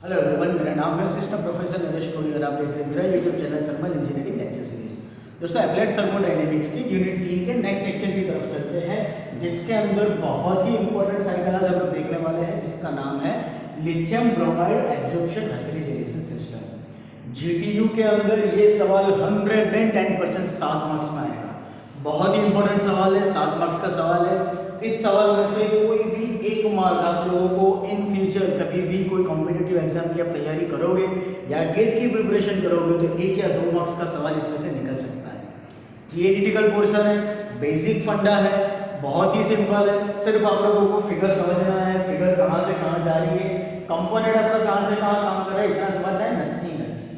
Hello everyone, मेरा नाम है असिस्टेंट प्रोफेसर नरेश कोहली और आप देख रहे हैं मेरा YouTube channel thermal engineering lecture series. दोस्तों, अप्लाइड थर्मोडायनेमिक्स की यूनिट 3 के नेक्स्ट लेक्चर की तरफ चलते हैं, जिसके अंदर बहुत ही इंपॉर्टेंट साइकिल आज हम लोग देखने वाले हैं, जिसका नाम है lithium bromide absorption refrigeration system. GTU के अंदर ये सवाल 110% 7 मार्क्स में आएगा। बहुत ही इंपॉर्टेंट सवाल है, 7 मार्क्स का सवाल है। इस सवाल में से कोई भी एक मार्क आप लोगों को इन फ्यूचर कभी भी कोई कॉम्पिटिटिव एग्जाम की आप तैयारी करोगे या गेट की प्रिपरेशन करोगे तो 1 या 2 मार्क्स का सवाल इसमें से निकल सकता है। थियरिटिकल पोर्शन है, बेसिक फंडा है, बहुत ही सिंपल है। सिर्फ आप लोगों को फिगर समझना है, फिगर कहाँ से कहाँ जा रही है, कंपोनेंट आपका कहाँ से कहाँ काम कर रहा है, इतना समझना है, नथिंग एल्स।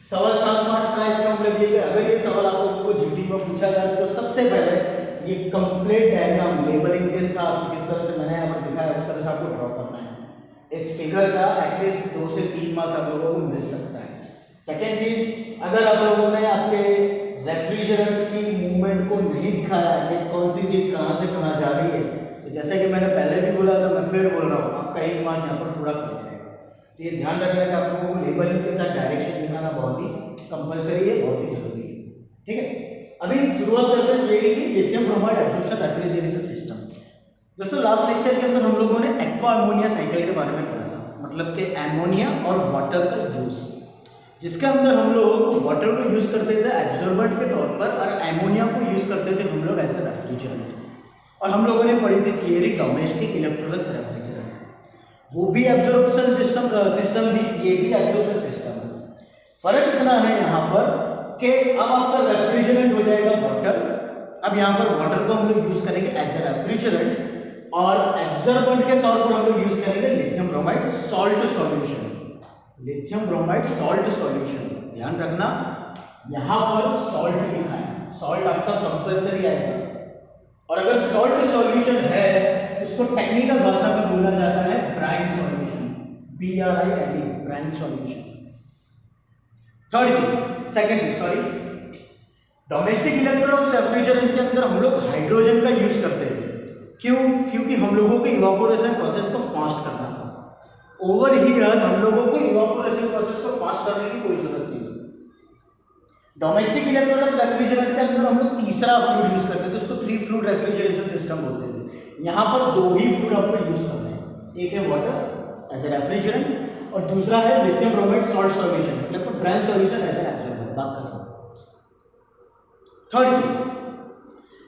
सवाल 7 मार्क्स का है, इसका मतलब ये कि अगर ये सवाल आप लोगों को जीडी में पूछा जाए तो सबसे पहले ये कंप्लीट डायग्राम लेबलिंग के साथ, जिस तरह से मैंने यहाँ पर दिखाया उस तरह से आपको ड्रॉ करना है। इस फिगर का एटलीस्ट 2 से 3 मार्क्स आप लोगों को मिल सकता है। सेकेंड चीज, अगर आप लोगों ने आपके रेफ्रिजरेंट की मूवमेंट को नहीं दिखाया कि कौन सी चीज कहाँ से कहाँ जा रही है, तो जैसे कि मैंने पहले भी बोला था, मैं फिर बोल रहा हूँ, आपका 1 मार्क्स यहाँ पर पूरा कर जाएगा। तो ये ध्यान रखना कि आप लोगों को लेबलिंग के साथ डायरेक्शन दिखाना बहुत ही कंपलसरी है, बहुत ही जरूरी है। ठीक है, अभी शुरुआत करते हैं थियरी की, lithium bromide absorption refrigeration system. दोस्तों, लास्ट लेक्चर के अंदर हम लोगों ने एक्वा अमोनिया साइकिल के बारे में पढ़ा था, मतलब कि एमोनिया और वाटर का यूज, जिसके अंदर हम लोग वाटर को यूज करते थे एब्जॉर्बेंट के तौर पर और एमोनिया को यूज करते थे हम लोग एज ए रेफ्रिजरेंट। और हम लोगों ने पढ़ी थी थियरी डोमेस्टिक इलेक्ट्रोलक्स रेफ्रिजरेंट। वो भी एब्जॉर्प्शन सिस्टम थी, ये भी एब्जॉर्प्शन सिस्टम है। फर्क इतना है यहाँ पर कि अब आपका रेफ्रिजरेंट हो जाएगा वाटर। अब यहाँ पर वाटर को हम लोग यूज करेंगे एज ए रेफ्रिजरेंट और एब्जॉर्बेंट के तौर पर हम लोग यूज करेंगे lithium bromide salt solution. Lithium bromide salt solution, ध्यान रखना यहाँ पर सॉल्ट लिखा है, सॉल्ट आपका कंपलसरी आएगा। और अगर सॉल्ट सॉल्यूशन है तो उसको टेक्निकल भाषा में बोला जाता है brine solution, BRINE, brine solution. Third चीज, सेकंड चीज, सॉरी, डोमेस्टिक इलेक्ट्रोलक्स रेफ्रिजरेंट के अंदर हम लोग हाइड्रोजन का यूज करते हैं। क्यों? क्योंकि हम लोगों को इवापोरेशन प्रोसेस को फास्ट करना था। ओवर हियर हम लोगों को इवापोरेशन प्रोसेस को फास्ट करने की कोई जरूरत नहीं है। डोमेस्टिक इलेक्ट्रोलक्स रेफ्रिजरेंट के अंदर हम लोग तीसरा फ्लूइड यूज करते थे, उसको 3 फ्लूइड रेफ्रिजरेशन सिस्टम बोलते थे। यहाँ पर 2 ही फ्लूइड आपको यूज करना है, एक है वाटर एज ए रेफ्रिजरेंट और दूसरा है लिथियम ब्रोमाइड सॉल्ट सॉल्यूशन, मतलब brine solution as a absorber. बात खत्म। थर्ड चीज,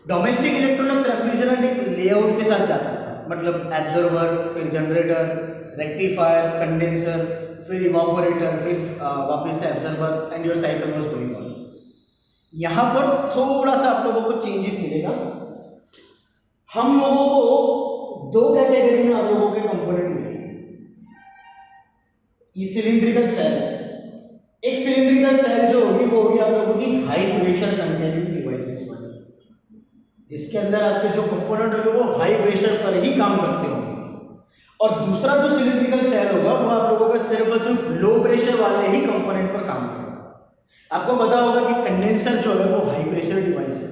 डोमेस्टिक इलेक्ट्रोलक्स रेफ्रिजरेंट एक लेआउट के साथ जाता था, मतलब एब्जॉर्बर, फिर जनरेटर, रेक्टिफायर, कंडेंसर, फिर इवापोरेटर, फिर वापस से absorber and your cycle was going on. यहाँ पर थोड़ा सा आप लोगों को चेंजेस मिलेगा। हम लोगों को 2 कैटेगरी में आप लोगों के कंपोनेंट मिलेंगे। ये सिलिंड्रिकल सेल, एक सिलिंड्रिकल सेल जो होगी वो होगी आप लोगों की हाई प्रेशर कंटेनिंग डिवाइसेस वाली, जिसके अंदर आपके जो कंपोनेंट होंगे वो हाई प्रेशर पर ही काम करते होंगे। और दूसरा जो सिलिंड्रिकल सेल होगा वो आप लोगों का सिर्फ लो प्रेशर वाले ही कंपोनेंट पर काम करेगा। आपको पता होगा कि कंडेंसर जो है वो हाई प्रेशर डिवाइस है,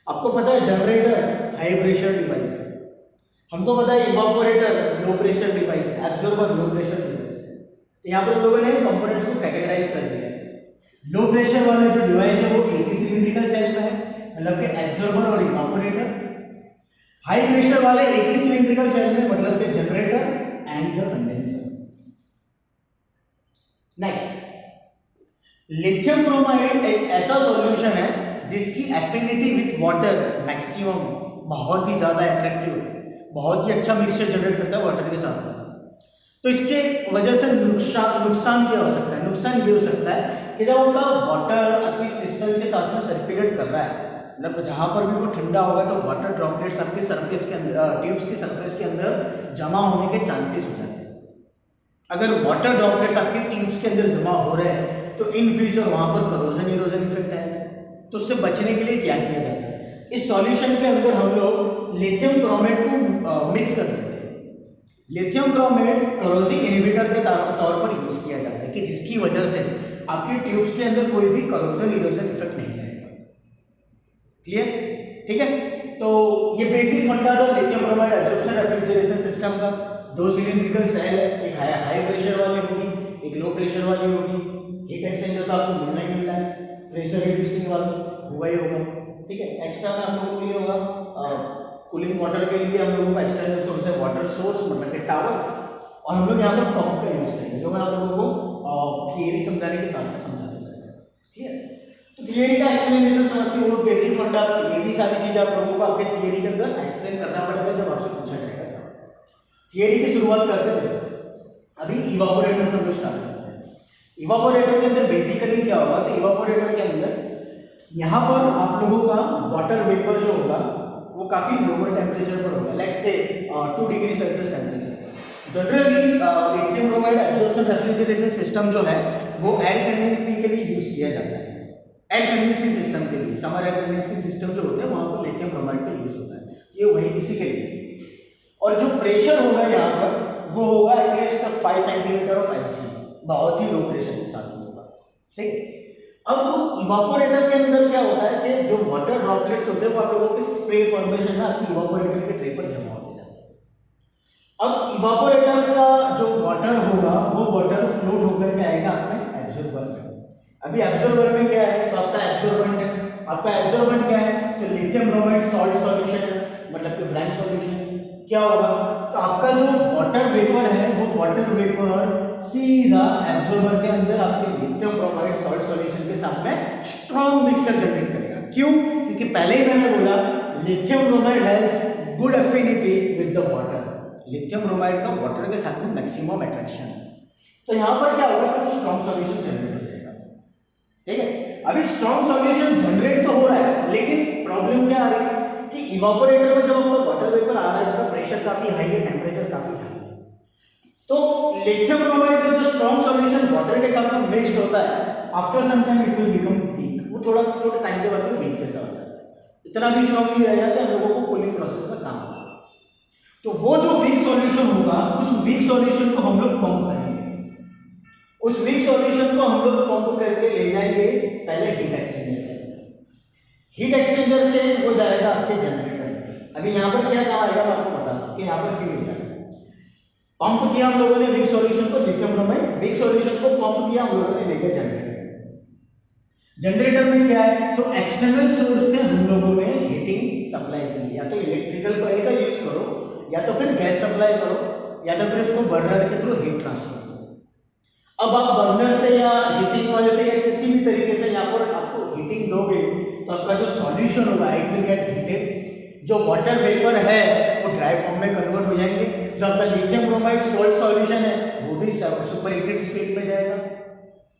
आपको पता है जनरेटर हाई प्रेशर डिवाइस है, हमको पता है इवापोरेटर लो प्रेशर डिवाइस है, एब्जॉर्बर लो प्रेशर डिवाइस है। तो यहाँ पर हम लोगों ने कंपोनेंट्स को कैटेगराइज कर दिया है। लो प्रेशर वाले जो डिवाइस है वो एक ही सिलिंड्रिकल सेल में है, मतलब कि एब्जॉर्बर और इवापोरेटर। हाई प्रेशर वाले एक ही सिलिंड्रिकल सेल में, मतलब कि generator and the condenser. Next, lithium bromide एक ऐसा सॉल्यूशन है जिसकी एफिनिटी विथ वाटर मैक्सिमम, बहुत ही ज्यादा अट्रैक्टिव है, बहुत ही अच्छा मिक्सचर जनरेट करता है वाटर के साथ में। तो इसके वजह से नुकसान क्या हो सकता है? नुकसान ये हो सकता है कि जब आपका वाटर आपकी सिस्टम के साथ में सर्कुलेट कर रहा है, मतलब जहां पर भी वो ठंडा होगा तो वाटर ड्रॉपलेट्स आपके सरफेस के अंदर, ट्यूब्स की सरफेस के अंदर जमा होने के चांसेस हो जाते हैं। अगर वाटर ड्रॉपलेट्स आपके ट्यूब्स के अंदर जमा हो रहे हैं तो इन फ्यूचर वहां पर करोजन इरोजन इफेक्ट आएगा। तो उससे बचने के लिए क्या किया जाता है? इस सॉल्यूशन के अंदर हम लोग लिथियम क्रोमेट को मिक्स कर देते हैं। लिथियम क्रोमेट करोजिव इनहिबिटर के तौर पर यूज किया जाता है, कि जिसकी वजह से आपके ट्यूब्स के अंदर कोई भी करोजन इरोजन इफेक्ट नहीं आएगा। क्लियर? ठीक है, तो ये बेसिक फंडा था lithium bromide absorption refrigeration system का। दो सिलिंड्रिकल सेल है, एक हाई प्रेशर वाली होगी, एक लो प्रेशर वाली होगी। हीट एक्सचेंजर तो आपको मिलना ही मिलना है, प्रेशर रिड्यूसिंग वाला हुआ ही होगा, ठीक है। एक्स्ट्रा में आप लोगों को ये होगा कूलिंग वाटर के लिए हम लोगों का एक्सटर्नल सोर्स है वाटर सोर्स, मतलब कि टावर, और हम लोग यहाँ पर पंप का यूज करेंगे, जो मैं आप लोगों को थियरी समझाने के साथ में समझाते जाएगा, ठीक है। तो थियरी का एक्सप्लेनेशन समझते हो, बेसिक फंडा, ये भी सारी चीजें आप लोगों को आपके थियरी के अंदर एक्सप्लेन करना पड़ेगा जब आपसे पूछा जाएगा। थियरी की शुरुआत करते थे, अभी इवापोरेटर से हम लोग स्टार्ट करते हैं। इवापोरेटर के अंदर बेसिकली क्या होगा, तो इवापोरेटर के अंदर यहाँ पर आप लोगों का वाटर वेपर जो होगा वो काफी लोअर टेम्परेचर पर होगा, let's say 2 degree Celsius temperature. Generally lithium bromide absorption refrigeration system जो है वो एयर कंडीशनिंग के लिए यूज किया जाता है, एयर कंडीशनिंग सिस्टम के लिए, समर एयर कंडीशनिंग सिस्टम जो होते हैं वहां पर लिथियम ब्रोमाइड का यूज होता है, ये वही इसी के लिए। और जो प्रेशर होगा यहाँ पर वो होगा एटलीस्ट 5 सेंटीमीटर ऑफ Hg, बहुत ही लो प्रेशर के साथ में होगा, ठीक है। अब इवापोरेटर के अंदर क्या होता है कि जो वाटर ड्रॉपलेट्स होते हैं वो आप लोगों के स्प्रे फॉर्मेशन में आपकी इवापोरेटर के ट्रे पर जमा होते जाते हैं। अब इवापोरेटर का जो वाटर होगा वो वाटर फ्लोट होकर के आएगा आपके एब्जॉर्बर में। अभी एब्जॉर्बर में क्या है, तो आपका एब्जॉर्बेंट है, आपका एब्जॉर्बेंट क्या है, तो लिथियम ब्रोमाइड सॉल्ट सॉल्यूशन है, मतलब कि ब्लैंक सॉल्यूशन। क्या होगा, तो आपका जो वाटर वेपर है वो वाटर वेपर सीधा एब्जॉर्बर के अंदर आपके लिथियम ब्रोमाइड सॉल्ट सॉल्यूशन के साथ में स्ट्रॉन्ग मिक्सचर जनरेट करेगा। क्यों, क्योंकि पहले ही मैंने बोला lithium bromide has good affinity with the water, lithium bromide का वाटर के साथ में मैक्सिमम अट्रैक्शन है। तो यहाँ पर क्या होगा कि स्ट्रॉन्ग सॉल्यूशन जनरेट हो जाएगा, ठीक है। अभी स्ट्रॉन्ग सॉल्यूशन जनरेट तो हो रहा है, लेकिन प्रॉब्लम क्या आ रही है कि इवापोरेटर में जब आपका वाटर वेपर आ रहा है उसका प्रेशर काफी हाई है, टेम्परेचर काफी हाई है, तो लिथियम ब्रोमाइड का जो स्ट्रॉन्ग सॉल्यूशन वाटर के साथ में मिक्स्ड होता है, after some time it will become weak, वो थोड़ा थोड़ा टाइम के बाद वीक जैसा हो जाता है, इतना भी स्ट्रॉन्ग नहीं रहेगा कि हम लोगों को कूलिंग प्रोसेस में काम होगा। तो वो जो वीक सॉल्यूशन होगा उस वीक सॉल्यूशन को हम लोग पंप करेंगे, उस वीक सॉल्यूशन को हम लोग पंप करके ले जाएंगे पहले हीट एक्सचेंजर के अंदर, हीट एक्सचेंजर से वो जाएगा आपके जनरेटर। अभी यहाँ पर क्या काम आएगा मैं आपको बताता हूँ कि यहाँ पर क्यों ले जाएगा। पंप किया हम लोगों ने वीक सॉल्यूशन को, लिथियम ब्रोमाइड वीक सॉल्यूशन को पंप किया हम लोगों ने लेकर जनरेटर। जनरेटर में क्या है, तो एक्सटर्नल सोर्स से हम लोगों ने हीटिंग सप्लाई की, या तो इलेक्ट्रिकल कॉइल का यूज करो, या तो फिर गैस सप्लाई करो, या तो फिर इसको बर्नर के थ्रू हीट ट्रांसफर करो। अब आप बर्नर से या हीटिंग कॉइल से या किसी भी तरीके से यहाँ पर आपको हीटिंग दोगे तो आपका जो सॉल्यूशन होगा इट विल गेट हीटेड, जो वाटर वेपर है वो ड्राई फॉर्म में कन्वर्ट हो जाएंगे, जो आपका लिथियम ब्रोमाइड सॉल्ट सॉल्यूशन है वो भी सुपर हीटेड स्टेट में जाएगा।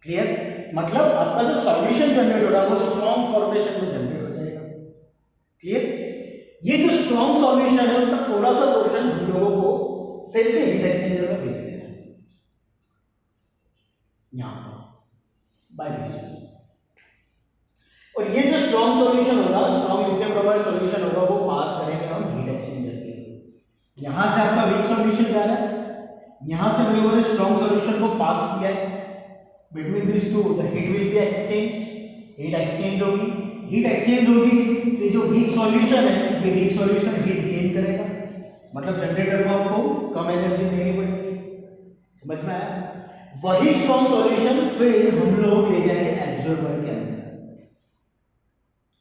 क्लियर, मतलब आपका जो सॉल्यूशन जनरेट हो रहा है वो स्ट्रॉन्ग फॉर्मेशन में जनरेट हो जाएगा। क्लियर, ये जो स्ट्रॉन्ग सॉल्यूशन है उसका थोड़ा सा पोर्शन हम लोगों को फिर से हीट एक्सचेंजर में भेज देना है, यहां पर बाय दिस। और ये जो स्ट्रॉन्ग सॉल्यूशन होगा, स्ट्रॉन्ग लिथियम ब्रोमाइड सॉल्यूशन होगा, वो पास करेंगे हम हीट एक्सचेंजर के थ्रू। यहां से आपका वीक सॉल्यूशन जा रहा है, यहां से हम लोगों ने स्ट्रॉन्ग सॉल्यूशन को पास किया है, between this two the heat will be exchange, heat exchange होगी, हीट एक्सचेंज होगी तो ये जो वीक सॉल्यूशन है ये वीक सॉल्यूशन हीट गेन करेगा, मतलब जनरेटर को आपको कम एनर्जी देनी पड़ेगी। समझ में आया? वही स्ट्रॉन्ग सॉल्यूशन फिर हम लोग ले जाएंगे एब्जॉर्बर के अंदर।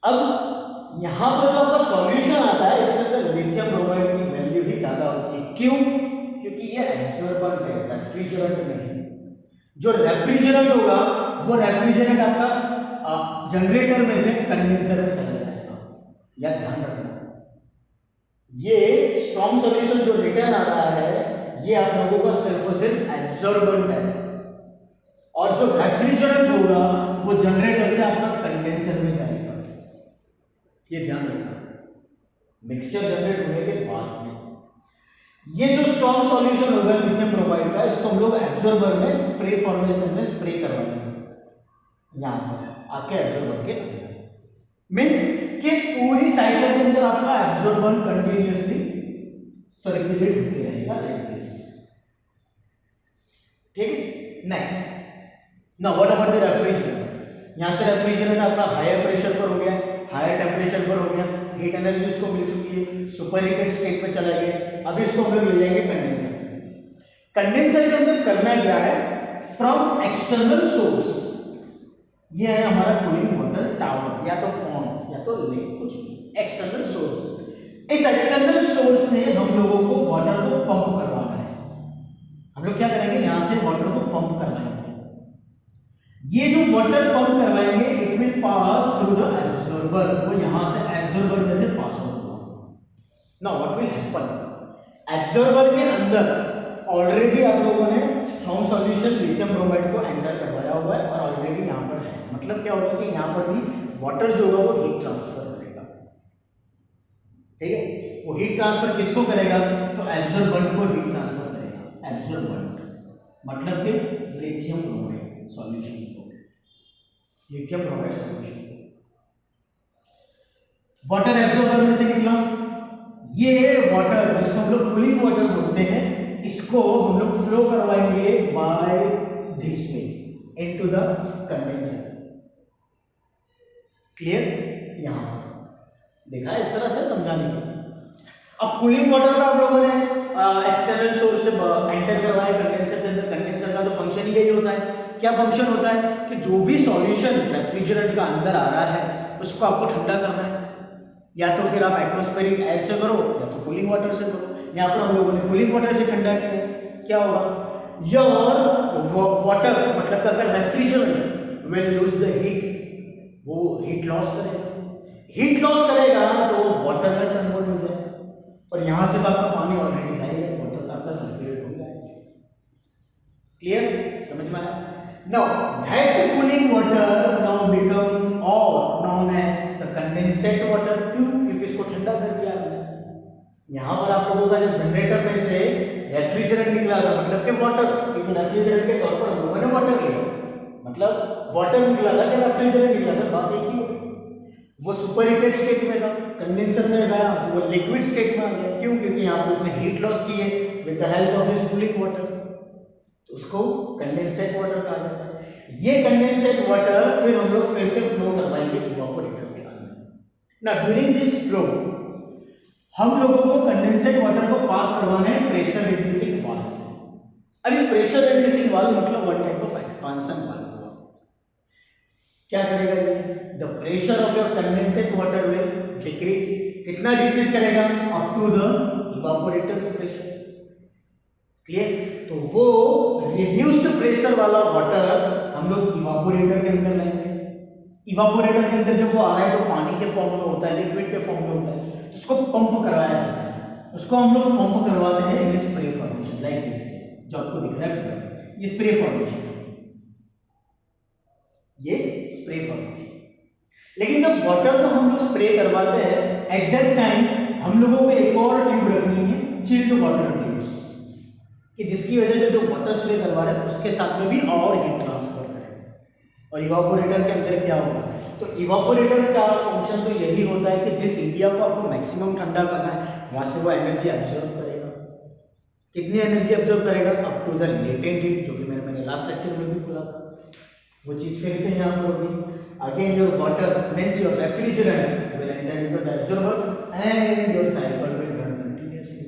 अब यहां पर जो आपका सॉल्यूशन आता है इसके अंदर लिथियम ब्रोमाइड की वैल्यू ही ज्यादा होती है। क्यों? क्योंकि ये एब्जॉर्बेंट है, रेफ्रिजरेंट नहीं। जो रेफ्रिजरेंट होगा वो रेफ्रिजरेंट आपका जनरेटर में से कंडेंसर में चला जाएगा, या ध्यान रखना। ये स्ट्रॉन्ग सॉल्यूशन जो रिटर्न आ रहा है ये आप लोगों का सिर्फ और सिर्फ एब्जॉर्बेंट है, और जो रेफ्रिजरेंट होगा वो जनरेटर से आपका कंडेंसर में जाएगा। ये ध्यान रखना मिक्सचर जनरेट होने के बाद में। ये जो स्ट्रॉन्ग सॉल्यूशन होगा लिथियम ब्रोमाइड का, इसको हम लोग एब्जॉर्बर में स्प्रे फॉर्मेशन में स्प्रे करवाएंगे यहां पर आपके एब्जॉर्बर के अंदर। मींस कि पूरी साइकिल के अंदर आपका एब्जॉर्बर कंटिन्यूअसली सर्कुलेट होते रहेगा लाइक दिस। ठीक है, next now what about the refrigerant. यहां से रेफ्रिजरेंट आपका हायर प्रेशर पर हो गया, हायर टेम्परेचर पर हो गया, हीट एनर्जी इसको मिल चुकी है, सुपर हीटेड स्टेट में चला गया। अभी इसको हम लोग ले जाएंगे कंडेंसर। कंडेंसर के अंदर करना क्या है, फ्रॉम एक्सटर्नल सोर्स, ये है हमारा कूलिंग वाटर टावर या तो पॉन्ड या तो लेक, कुछ एक्सटर्नल सोर्स। इस एक्सटर्नल सोर्स से हम लोगों को वाटर को पंप करवाना है। हम लोग क्या करेंगे, यहां से वाटर को पंप करवाएंगे। ये जो वाटर पंप करवाएंगे it will pass through the absorber, वो यहां से एब्जॉर्बर में से पास होगा। Now what will happen, absorber के अंदर ऑलरेडी आप लोगों ने स्ट्रॉन्ग सॉल्यूशन लिथियम ब्रोमाइड को एंटर करवाया हुआ है और ऑलरेडी यहां पर है। मतलब क्या होगा कि यहां पर भी वाटर जो होगा वो हीट ट्रांसफर करेगा, ठीक है। वो हीट ट्रांसफर किसको करेगा, तो एब्जॉर्बेंट को हीट ट्रांसफर करेगा। एब्जॉर्बेंट मतलब कि लिथियम ब्रोमाइड सॉल्यूशन को, लिथियम ब्रोमाइड सॉल्यूशन को वाटर एब्जॉर्बर में से निकला। ये वाटर जिसको हम लोग कूलिंग वाटर बोलते हैं, इसको हम लोग फ्लो करवाएंगे by this way into the condenser. Clear, यहां देखा है इस तरह से समझाने के। अब कूलिंग वाटर का आप लोगों ने एक्सटर्नल सोर्स से एंटर करवाया कंडेंसर के अंदर। कंडेंसर का तो फंक्शन ही यही होता है। क्या फंक्शन होता है कि जो भी सॉल्यूशन रेफ्रिजरेंट का अंदर आ रहा है उसको आपको ठंडा करना है, या तो फिर आप एटमॉस्फेरिक एयर से करो या तो कूलिंग वाटर से करो। यहाँ पर हम लोगों ने कूलिंग वाटर से ठंडा किया, क्या होगा, योर वाटर मतलब अगर refrigerant will lose the heat, वो हीट लॉस करेगा। हीट लॉस करेगा तो वाटर में कन्वर्ट हो जाएगा और यहां से तो आपका पानी ऑलरेडी जाएगा, वाटर तो आपका सर्कुलेट हो जाएगा। क्लियर, समझ में आया। Now that cooling water now become और known as the condensate water. क्यों, क्योंकि इसको ठंडा कर दिया हमने। यहां पर आप लोगों का जो जनरेटर में से रेफ्रिजरेंट निकला था, मतलब कि वाटर, क्योंकि रेफ्रिजरेंट के तौर पर हम लोगों ने वाटर लिया, मतलब वाटर निकला था कि रेफ्रिजरेंट निकला था, बात एक ही होगी। वो सुपर हीटेड स्टेट में था, कंडेंसर में गया तो वो लिक्विड स्टेट में आ गया। क्यों, क्योंकि यहाँ पर उसने हीट लॉस की है with the help of this cooling water, तो उसको कंडेंसेट वाटर कहा जाता है। ये कंडेंसेट वाटर फिर हम लोग फिर से फ्लो करवाएंगे इवापोरेटर के अंदर। ना ड्यूरिंग दिस फ्लो हम लोगों को कंडेंसेट वाटर को पास करवाना है प्रेशर रिड्यूसिंग वाल्व से। अभी प्रेशर रिड्यूसिंग वाल्व मतलब one type of expansion valve. क्या करेगा ये, the pressure of your condensate water will decrease. कितना डिक्रीज करेगा, up to the evaporator's pressure. Clear, तो वो रिड्यूस्ड प्रेशर वाला वाटर हम लोग इवापोरेटर के अंदर लाएंगे। इवापोरेटर के अंदर जब वो आ रहा है तो पानी के फॉर्म में होता है, लिक्विड के फॉर्म में होता है, तो उसको पंप करवाया जाता है। उसको हम लोग पंप करवाते हैं इन स्प्रे फॉर्मेशन लाइक दिस, जो आपको दिख रहा है ये स्प्रे फॉर्मेशन, ये स्प्रे फॉर्मेशन। लेकिन जब वाटर को हम लोग स्प्रे करवाते हैं एट दैट टाइम हम लोगों को एक और ट्यूब रखनी है, चिल्ड वाटर ट्यूब्स, कि जिसकी वजह से जो वाटर स्प्रे करवा रहे हैं उसके साथ में भी और हीट ट्रांसफर करें। और इवापोरेटर के अंदर क्या होगा, तो इवापोरेटर का फंक्शन तो यही होता है कि जिस एरिया को आपको मैक्सिमम ठंडा करना है वहां से वो एनर्जी एब्जॉर्ब करेगा। कितनी एनर्जी एब्जॉर्ब करेगा, up to the latent heat, जो कि मैंने लास्ट लेक्चर में भी बोला था। वो चीज फिर से यहाँ पर होगी। Again your water means your refrigerant will enter into the absorber and your cycle will run continuously.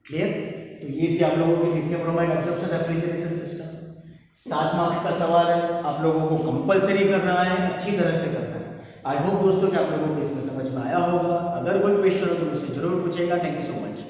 Clear, तो ये थी आप लोगों की lithium bromide absorption refrigeration system. 7 marks का सवाल है, आप लोगों को कंपलसरी करना है, अच्छी तरह से करना है। आई होप दोस्तों कि आप लोगों को इसमें समझ में आया होगा। अगर कोई क्वेश्चन हो तो मुझसे जरूर पूछेगा। Thank you so much.